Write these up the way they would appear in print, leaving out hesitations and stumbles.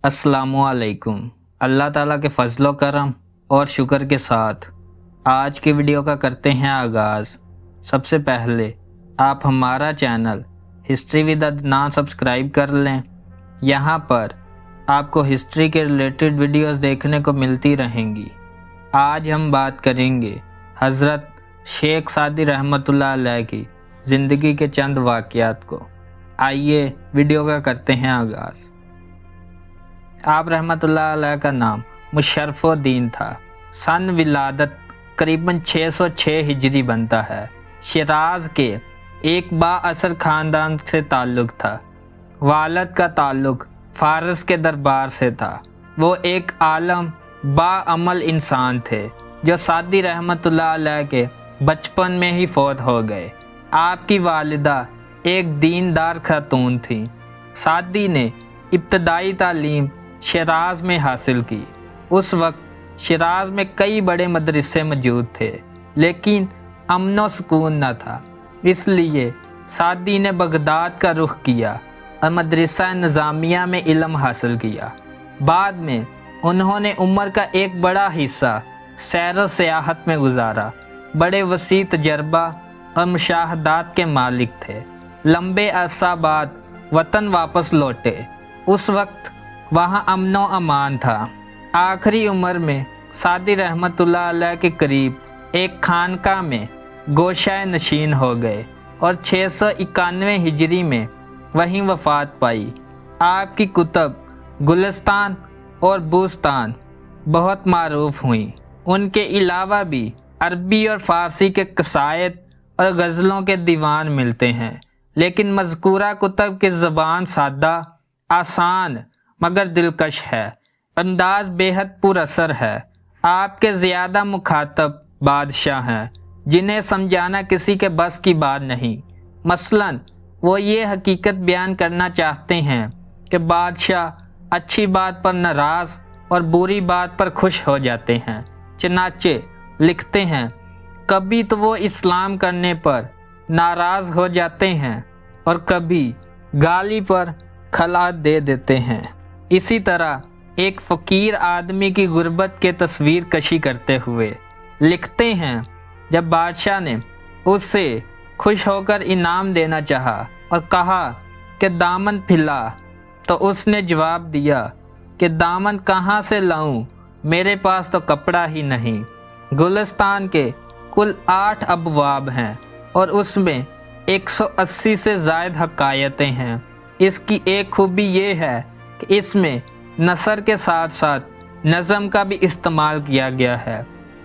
अस्सलामु अलैकुम। अल्लाह ताला के फजलो करम और शुक्र के साथ आज की वीडियो का करते हैं आगाज़। सबसे पहले आप हमारा channel history with Adnan subscribe कर लें। यहाँ पर आपको हिस्ट्री के रिलेटेड वीडियोस देखने को मिलती रहेंगी। आज हम बात करेंगे हज़रत शेख सादी रहमतुल्लाह अलैह की ज़िंदगी के चंद वाक़यात को। आइए वीडियो का करते हैं आगाज़। आप रहमतुल्लाह अलैह का नाम मुशर्रफुद्दीन था। सन विलादत करीबन 606 हिजरी बनता है। शिराज के एक बाअसर ख़ानदान से ताल्लुक़ था। वालद का ताल्लुक़ फ़ारस के दरबार से था। वो एक आलम बाअमल इंसान थे जो सादी रहमतुल्लाह अलैह के बचपन में ही फौत हो गए। आपकी वालिदा एक दीनदार खातून थी। सादी ने इब्तदाई तालीम शिराज में हासिल की। उस वक्त शिराज में कई बड़े मदरसे मौजूद थे, लेकिन अमन व सुकून न था। इसलिए सादी ने बगदाद का रुख किया और मदरसा निज़ामिया में इल्म हासिल किया। बाद में उन्होंने उम्र का एक बड़ा हिस्सा सैर सियाहत में गुजारा। बड़े वसी तजर्बा और मुशाहदात के मालिक थे। लंबे अरसा बाद वतन वापस लौटे। उस वक्त वहाँ अमन व अमान था। आखिरी उम्र में सादी रहमतुल्लाह अलैह के करीब एक खानका में गोशाए नशीन हो गए और 691 हिजरी में वहीं वफ़ात पाई। आपकी कुतब गुलिस्तान और बूस्तान बहुत मारूफ हुई। उनके अलावा भी अरबी और फ़ारसी के कसायद और गज़लों के दीवान मिलते हैं, लेकिन मज़कूरा कुतब की ज़बान सादा, आसान मगर दिलकश है। अंदाज बेहद पुरअसर है। आपके ज़्यादा मुखातब बादशाह हैं जिन्हें समझाना किसी के बस की बात नहीं। मसलन वो ये हकीकत बयान करना चाहते हैं कि बादशाह अच्छी बात पर नाराज़ और बुरी बात पर खुश हो जाते हैं। चनाचे लिखते हैं, कभी तो वो इस्लाम करने पर नाराज़ हो जाते हैं और कभी गाली पर खलात दे देते हैं। इसी तरह एक फ़कीर आदमी की गुर्बत के तस्वीर कशी करते हुए लिखते हैं, जब बादशाह ने उससे खुश होकर इनाम देना चाहा और कहा कि दामन फैला, तो उसने जवाब दिया कि दामन कहाँ से लाऊं, मेरे पास तो कपड़ा ही नहीं। गुलिस्तान के कुल 8 अबवाब हैं और उसमें 180 से ज़ायद हकायतें हैं। इसकी एक खूबी ये है कि इसमें नसर के साथ साथ नज़म का भी इस्तेमाल किया गया है।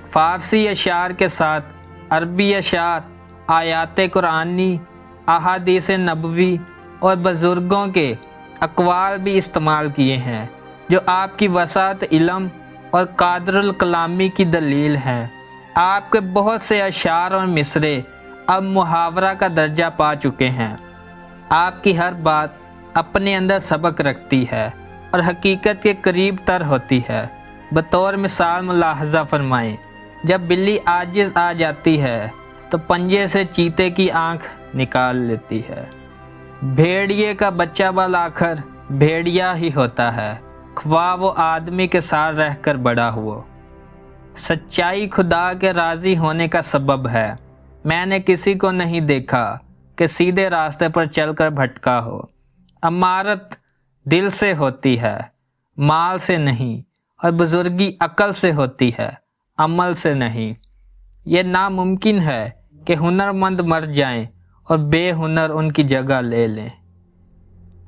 फ़ारसी अशार के साथ अरबी अशार, आयात कुरानी, अहादीस नबवी और बुज़ुर्गों के अक़वाल भी इस्तेमाल किए हैं, जो आपकी वसात इल्म और कादरुल कलामी की दलील हैं। आपके बहुत से अशार और मिसरे अब मुहावरा का दर्जा पा चुके हैं। आपकी हर बात अपने अंदर सबक रखती है और हकीकत के करीब तर होती है। बतौर मिसाल मुलाहज़ा फरमाएं, जब बिल्ली आजिज़ आ जाती है तो पंजे से चीते की आंख निकाल लेती है। भेड़िए का बच्चा बल आखिर भेड़िया ही होता है, ख्वाह वो आदमी के साथ रहकर बड़ा हुआ। सच्चाई खुदा के राज़ी होने का सबब है। मैंने किसी को नहीं देखा कि सीधे रास्ते पर चलकर भटका हो। अमारत दिल से होती है, माल से नहीं, और बुजुर्गी अकल से होती है, अमल से नहीं। ये नामुमकिन है कि हुनरमंद मर जाएं और बेहुनर उनकी जगह ले लें।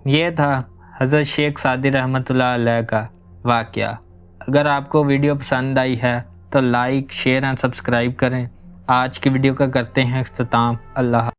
ये था हज़रत शेख सादी रहमतुल्लाह अलैह का वाक़या। अगर आपको वीडियो पसंद आई है तो लाइक, शेयर एंड सब्सक्राइब करें। आज की वीडियो का करते हैं इख्तिताम। अल्लाह।